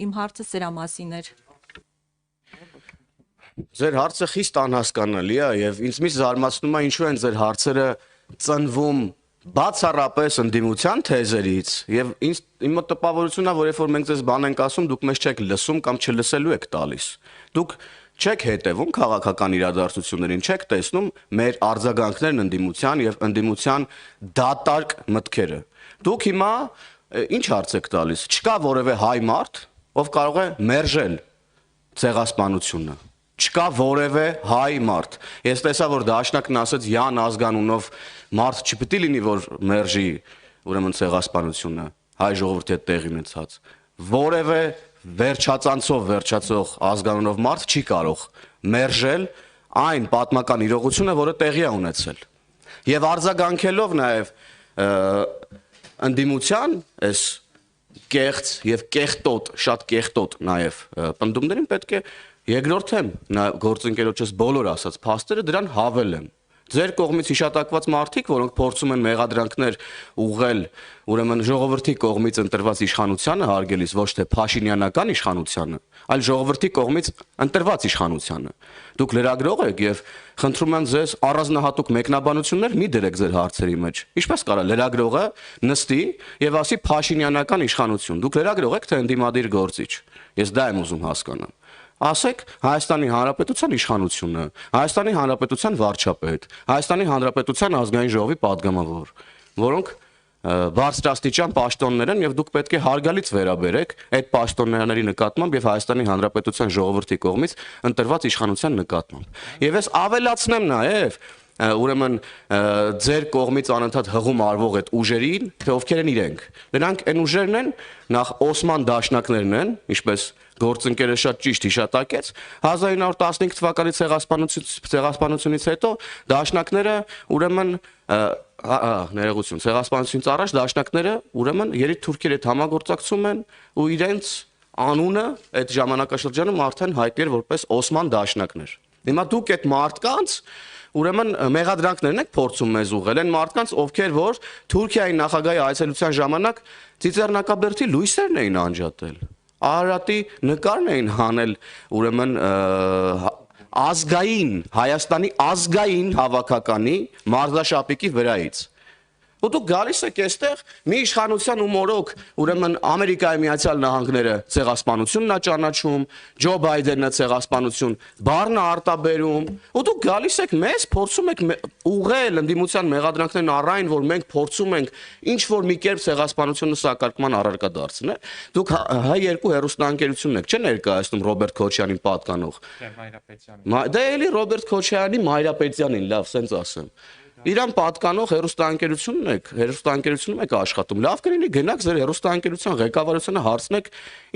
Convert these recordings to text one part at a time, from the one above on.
Իմ հարցը սրա մասին էր։ Ձեր հարցը խիստ անհասկանալի է եւ ինձ միշտ զարմացնում է ինչու են ձեր հարցերը ծնվում բացառապես ընդդիմության թեզերից եւ իմ մոտ տպավորությունն է, որ երբ որ մենք ձեզ բան ենք ասում, դուք մեզ չեք լսում կամ չլսելու եք տալիս։ Դուք չեք հետևում քաղաքական իրադարձություններին, չեք տեսնում մեր արձագանքներն ընդդիմության եւ ընդդիմության դատարկ մտքերը։ Դուք հիմա ինչ հարց եք տալիս։ Չկա որևէ հայ մարդ, ով կարող է մերժել ցեղասպանությունը։ Չկա որևէ հայ մարդ։ Ես տեսա, որ Դաշնակն ասաց Յան ազգանունով մարդ չպետք է լինի, որ մերժի ուրեմն ցեղասպանությունը, հայ ժողովրդի հետ տեղի ունեցած։ Որևէ վերջածանցով վերջացող ազգանունով մարդ չի կարող մերժել այն պատմական իրողությունը, որը տեղի է ունեցել։ Եվ արձագանքելով նաև ընդդիմության այս կեղծ եւ կեղտոտ, շատ կեղտոտ նաև պնդումներին պետք է երկրորդեմ գործընկերոջս բոլոր ասած փաստերը դրան հավելեմ։ Ձեր կողմից հիշատակված մարդիկ, որոնք փորձում են մեղադրանքներ ուղղել ուրեմն ժողովրդի կողմից ընտրված իշխանությանը հարգելիս, ոչ թե փաշինյանական իշխանությանը, այլ ժողովրդի կողմից ընտրված իշխանությանը։ Դուք լրագրող եք եւ խնդրում եմ ձեզ առանձնահատուկ մեկնաբանություններ մի դրեք ձեր հարցերի մեջ։ Ինչպես կարա լրագրողը նստի եւ ասի փաշինյանական իշխանություն։ Դուք լրագրող եք թե ընդդիմադիր գործիչ։ Ես դա եմ ուզում հասկանալ։ Ասեք Հայաստանի Հանրապետության իշխանությունը, Հայաստանի Հանրապետության վարչապետ, Հայաստանի Հանրապետության ազգային ժողովի падգամավոր, որոնք բարձրաստիճան պաշտոններ են եւ դուք պետք է հարգալից վերաբերեք այդ պաշտոնների նկատմամբ եւ Հայաստանի Հանրապետության ժողովրդի կողմից ընտրված իշխանության նկատմամբ։ Եվ ես ավելացնեմ նաեւ ուրեմն ձեր կողմից անընդհատ հղում արվող այդ ուժերին, թե ովքեր են իրենք։ Նրանք այն ուժերն են, նախ Օսման դաշնակներն են, ինչպես գործընկերը շատ ճիշտ հիշատակեց, 1915 թվականի ցեղասպանությունից հետո դաշնակները ուրեմն ներողություն, ցեղասպանությունից առաջ դաշնակները ուրեմն երիտթուրքերի հետ համագործակցում են ու իրենց անունը այդ ժամանակաշրջանում արդեն հայտնի էր որպես Օսման դաշնակներ։ Հիմա դուք այդ մարդկանց ուրեմն մեղադրանքներն եք փորձում մեզ ուղղել են մարդկանց, ովքեր որ Թուրքիայի նախագահի այցելության ժամանակ Ծիծեռնակաբերդի լույսերն էին անջատել։ Արարատի նկարն էին հանել ուրեմն ազգային Հայաստանի ազգային հավաքականի մարզաշապիկի վրայից։ Ու դուք գալիս եք այստեղ մի իշխանության ու մորոք ուրեմն Ամերիկայի Միացյալ Նահանգները ցեղասպանությունն է ճանաչում, Ջո Բայդենը ցեղասպանություն, բառն արտաբերում, ու դուք գալիս եք մեզ փորձում եք ուղղել ընդդիմության մեղադրանքներն առայն, որ մենք փորձում ենք ինչ որ մի կերպ ցեղասպանությունը սակարկման առարկա դարձնել։ Դուք Հայ2 հեռուստաընկերությունն եք, չէ՞ ներկայացնում Ռոբերտ Քոչյանին պատկանող։ Դե էլի Ռոբերտ Քոչյանի Մայրապետյանին, լավ, սենց ասեմ։ Իրան պատկանող հերոստանգերությունում եք աշխատում։ Լավ կլինի գնաք ձեր հերոստանգերության ղեկավարությանը հարցնեք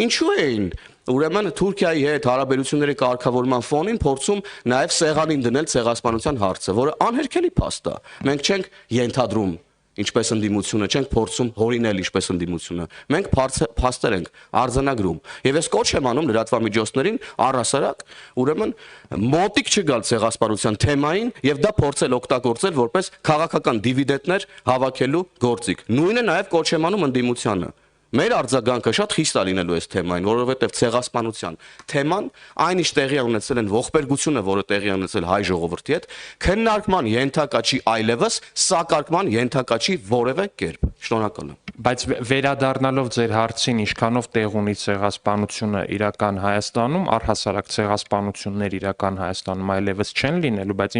ինչու էին ուրեմն Թուրքիայի հետ հարաբերությունների կարգավորման ֆոնին փորձում նաև սեղանին դնել ցեղասպանության հարցը, որը անհերքելի փաստ է։ Մենք չենք ենթադրում ինչպես ընդդիմությունը, չենք փորձում հորինել ինչպես ընդդիմությունը։ Մենք փաստեր ենք արձանագրում։ Եվ ես կոչ եմ անում լրատվամիջոցներին առհասարակ ուրեմն մոտիկ չգալ ցեղասպանության թեմային եւ դա փորձել օգտագործել որպես քաղաքական դիվիդենտներ հավաքելու գործիք։ Նույնը նաեւ կոչ եմ անում ընդդիմությանը։ Մեր արձագանքը շատ խիստ է լինելու այս թեմային, որովհետև ցեղասպանության թեման այնիշ տեղի ունեցել են ողբերգությունը, որը տեղի ունեցել հայ ժողովրդի հետ, քննարկման ենթակա չի այլևս, սակարկման ենթակա չի որևէ կերպ։ Շնորհակալ եմ։ Բայց վերադառնալով ձեր հարցին, ինչքանով տեղ ունի ցեղասպանությունը իրական Հայաստանում, առհասարակ ցեղասպանություններ իրական Հայաստանում այլևս չեն լինելու, բայց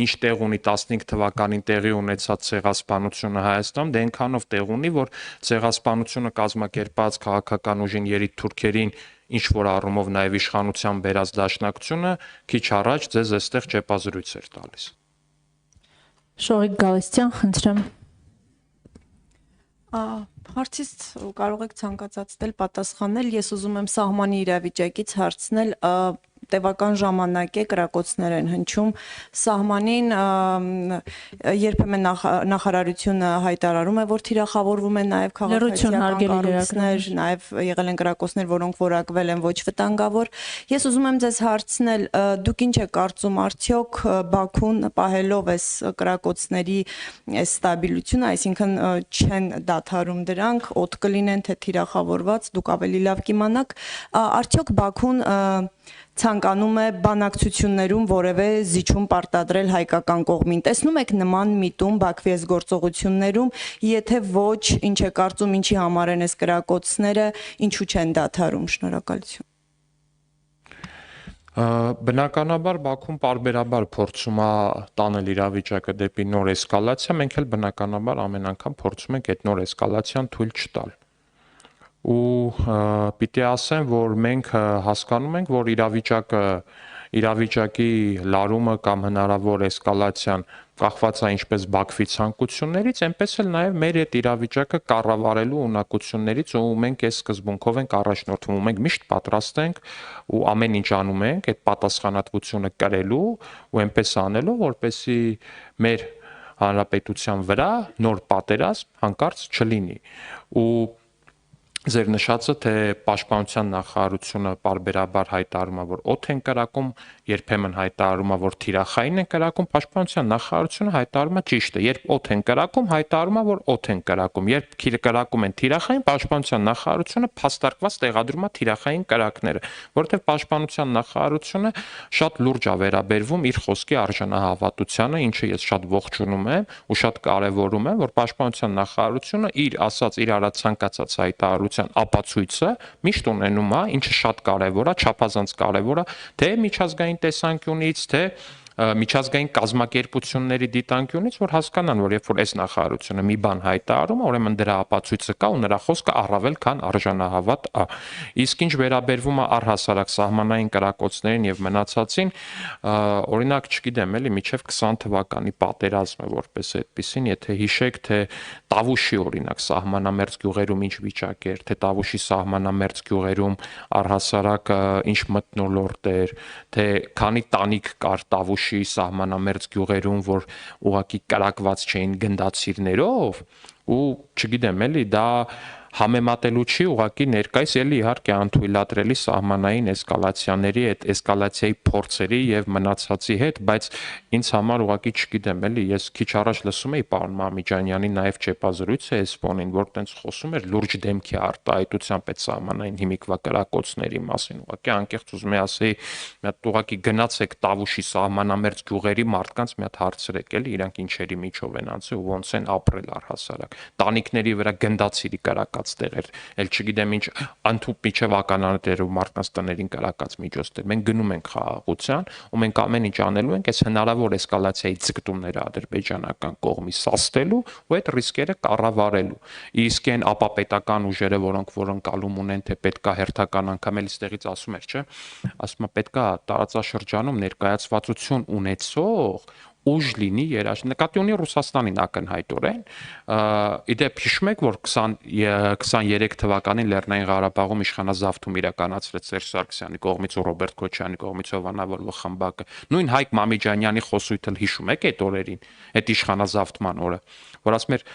ինչ տեղ ունի 15 թվականին տեղի ունեցած ցեղասպանությունը Հայաստանում, դե այնքանով տեղ ունի, որ ցեղասպանությունը կազմակերպած քաղաքական ուժին երիտթուրքերին ինչ որ առումով նաև իշխանության բերած դաշնակցությունը քիչ առաջ ձեզ այստեղ ճեպազրույց էր տալիս։ Շողիկ Գալստյան, խնդրեմ։ Հարցից կարող եք ցանկացած դել պատասխանել, ես ուզում եմ սահմանի իրավիճակից հարցնել, տևական ժամանակ է կրակոցներ են հնչում սահմանին, երբեմն նախարարությունը հայտարարում է, որ թիրախավորվում են նաև քաղաքացիական կառույցներ, նաև եղել են կրակոցներ, որոնք որակվել են ոչ վտանգավոր։ Ես ուզում եմ ձեզ հարցնել, դուք ինչ եք կարծում, արդյոք Բաքուն պահելով այս կրակոցների այս ստաբիլությունը, այսինքն չեն դադարում դրանք, օդ կլինեն թե թիրախավորված, դուք ավելի լավ կիմանաք, արդյոք Բաքուն ցանկանում է բանակցություններում որևէ զիջում պարտադրել հայկական կողմին։ Տեսնում եք նման միտում Բաքվի այս գործողություններում, եթե ոչ, ինչ է կարծում, ինչի համար են այս կրակոցները, ինչու չեն դադարում, շնորհակալություն։ Բնականաբար Բաքուն պարբերաբար փորձում է տանել իրավիճակը դեպի նոր էսկալացիա, մենք էլ բնականաբար ամեն անգամ փորձում ենք այդ նոր էսկալացիան թույլ չտալ։ Ու պիտի ասեմ, որ մենք հասկանում ենք, որ իրավիճակի լարումը կամ հնարավոր էսկալացիան կախված է ինչպես Բաքվի ցանկություններից, այնպես էլ նաև մեր այդ իրավիճակը կառավարելու ունակություններից, ու մենք այս սկզբունքով ենք առաջնորդվում, ու մենք միշտ պատրաստ ենք ու ամեն ինչ անում ենք այդ պատասխանատվությունը կրելու ու այնպես անելու, որպեսզի մեր հանրապետության վրա նոր պատերազմ հանկարծ չլինի։ Ու Ձեր նշածը, թե Պաշտպանության նախարարությունը պարբերաբար հայտարարում է, որ օդ են կրակում, երբեմն հայտարարում է, որ թիրախային են կրակում, Պաշտպանության նախարարությունը հայտարարում է ճիշտը, երբ օդ են կրակում, հայտարարում է, որ օդ են կրակում, երբ կրակում են թիրախային, Պաշտպանության նախարարությունը փաստարկված տեղադրում է թիրախային կրակները, որովհետև Պաշտպանության նախարարությունը շատ լուրջ է վերաբերվում իր խոսքի արժանահավատությանը, ինչը ես շատ ողջունում եմ ու շատ կարևորում եմ, որ Պաշտպանության նախարարությունը իր ասած իր արած ցանկացած հայտարարություն ապացույցը միշտ ունենում է, ինչը շատ կարևոր է, չափազանց կարևոր է, թե միջազգային տեսանկյունից, թե միջազգային կազմակերպությունների դիտանկյունից, որ հասկանան, որ երբ որ այս նախարարությունը մի բան հայտարարում, ուրեմն դրա ապացույցը կա ու նրա խոսքը առավել քան արժանահավատ է։ Իսկ ինչ վերաբերվում է առհասարակ սահմանային կրակոցներին եւ մնացածին, օրինակ, չգիտեմ, էլի միջև 20 թվականի պատերազմը որպես այդպեսին, եթե հիշեք, թե Տավուշի օրինակ սահմանամերձ գյուղերում ինչ վիճակ էր, թե Տավուշի սահմանամերձ գյուղերում առհասարակ ինչ մթնոլորտ էր, թե քանի տանիք կար Տավուշի սահմանամերձ գյուղերում, որ ուղղակի կրակված չէին գնդացիրներով, ու չգիտեմ, էլի դա համեմատելու չի, ուղղակի ներկայիս էլի իհարկե անթույլատրելի սահմանային էսկալացիաների, այդ էսկալացիայի փորձերի եւ մնացածի հետ, բայց ինձ համար ուղղակի չգիտեմ, էլի ես քիչ առաջ լսում էի պարոն Մամիջանյանի նաեւ ճեպազրույցը այս ֆոնին, որ տենց խոսում էր լուրջ դեմքի արտահայտությամբ այդ սահմանային հիմիկվա կրակոցների մասին, ուղղակի անկեղծ ուզում եմ ասեի, մի հատ ուղղակի գնացեք Տավուշի սահմանամերձ գյուղերի մարդկանց մի հատ հարցրեք, էլի իրանք ինչերի միջով են անցել ու ոնց են ապրել առհասարակ, տանիքների վրա գնդացիրի կրակած տեղեր, էլ չգիտեմ ինչ անթուփ միջև ականանետերով մարդկանց տներին կրակած միջոցներ։ Մենք գնում ենք խաղաղության ու մենք ամեն ինչ անելու ենք այս հնարավոր էսկալացիայի ձգտումները ադրբեջանական կողմից սաստելու ու այդ ռիսկերը կառավարելու։ Իսկ այն ապապետական ուժերը, որոնք անկալում ունեն, թե պետքա հերթական անգամ էլ ստեղից ասում էր, չէ, ասում է պետքա տարածաշրջանում ներկայացվածություն ունեցող ուժ լինի նկատի ունի Ռուսաստանին ակնհայտորեն, իդեպ հիշում եք, որ 23 թվականին Լեռնային Ղարաբաղում իշխանազավթում իրականացրեց Սերժ Սարգսյանի կողմից ու Ռոբերտ Քոչարյանի կողմից հովանավորվող խմբակը, նույն Հայկ Մամիջանյանի խոսույթը հիշում եք այդ օրերին, այդ իշխանազավթման օրը, որ ասում էր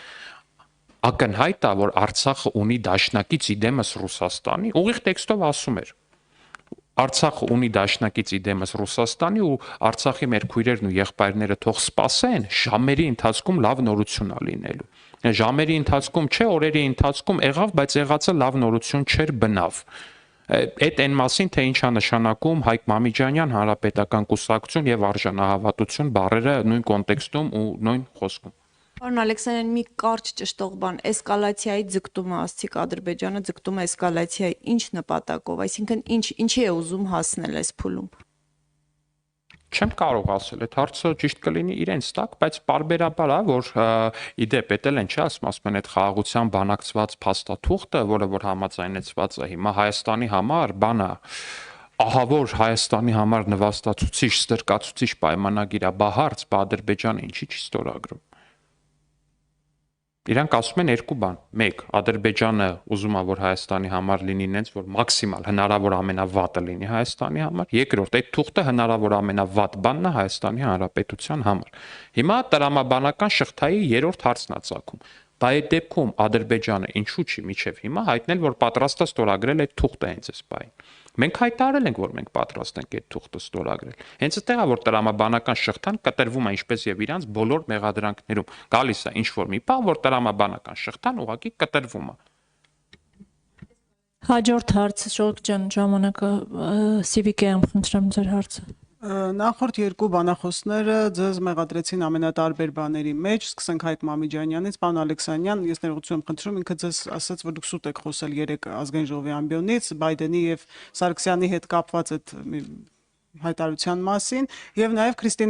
ակնհայտ է, որ Արցախը ունի դաշնակից իդեմս Ռուսաստանի, ուղիղ տեքստով ասում էր Արցախը ունի դաշնակից իդեմս Ռուսաստանի ու Արցախի մեր քույրերն ու եղբայրները թող սպասեն, ժամերի ընթացքում լավ նորություն ա լինելու։ Ժամերի ընթացքում չէ, օրերի ընթացքում եղավ, բայց եղածը լավ նորություն չէր բնավ։ Այդ այն մասին, թե ինչ է նշանակում Հայկ Մամիջանյան, Հանրապետական կուսակցություն եւ արժանահավատություն բառերը նույն կոնտեքստում ու նույն խոսքում։ Պարոն Ալեքսանյան, մի կարճ ճշտող բան, էսկալացիայի ձգտումը, ասցիք Ադրբեջանը ձգտում է էսկալացիայի, ինչ նպատակով, այսինքն ինչի է ուզում հասնել այս փուլում։ Չեմ կարող ասել, այդ հարցը ճիշտ կլինի իրենց տակ, բայց պարբերաբար է, որ իդեպ էտել են, չէ, ասում են այդ խաղաղության բանակցված փաստաթուղթը, որը որ համաձայնեցված է հիմա Հայաստանի համար, բան է, ահավոր Հայաստանի համար նվաստացուցիչ, ստրկացուցիչ պայմանագիր է, բա հարց, բա Ադրբեջանը ինչի չի ստորագրում։ Իրանք ասում են երկու բան. մեկ, Ադրբեջանը ուզում է, որ Հայաստանի համար լինի նենց, որ մաքսիմալ հնարավոր ամենավատը լինի Հայաստանի համար, երկրորդ, այդ թուղթը հնարավոր ամենավատ բանն է Հայաստանի Հանրապետության համար։ Հիմա տրամաբանական շղթայի երրորդ հարցն է ծագում։ Բայց այդ դեպքում Ադրբեջանը ինչու՞ չի միջև հիմա հայտնել, որ պատրաստ է ստորագրել այդ թուղթը հենց այս բային։ Մենք հայտարարել ենք, որ մենք պատրաստ ենք այդ թուղթը ստորագրել։ Հենց այդտեղ է, որ տրամաբանական շղթան կտրվում է ինչպես եւ իրանց բոլոր մեղադրանքներում։ Գալիս է ինչ որ մի բան, որ տրամաբանական շղթան ուղղակի կտրվում է։ Հաջորդ հարցը Շողիկ ջան, ժամանակը Civic-ը խնդրեմ ձեր հարցը։ Նախորդ երկու բանախոսները ձեզ մեղադրեցին ամենատարբեր բաների մեջ, սկսենք Հայկ Մամիջանյանից, պարոն Ալեքսանյան, ես ներողություն եմ խնդրում, ինքը ձեզ ասաց, որ դուք սուտ եք խոսել 3 ազգային ժողովի ամբիոնից, Բայդենի եւ Սարգսյանի հետ կապված այդ հայտարարության մասին, եւ նաեւ Քրիստինե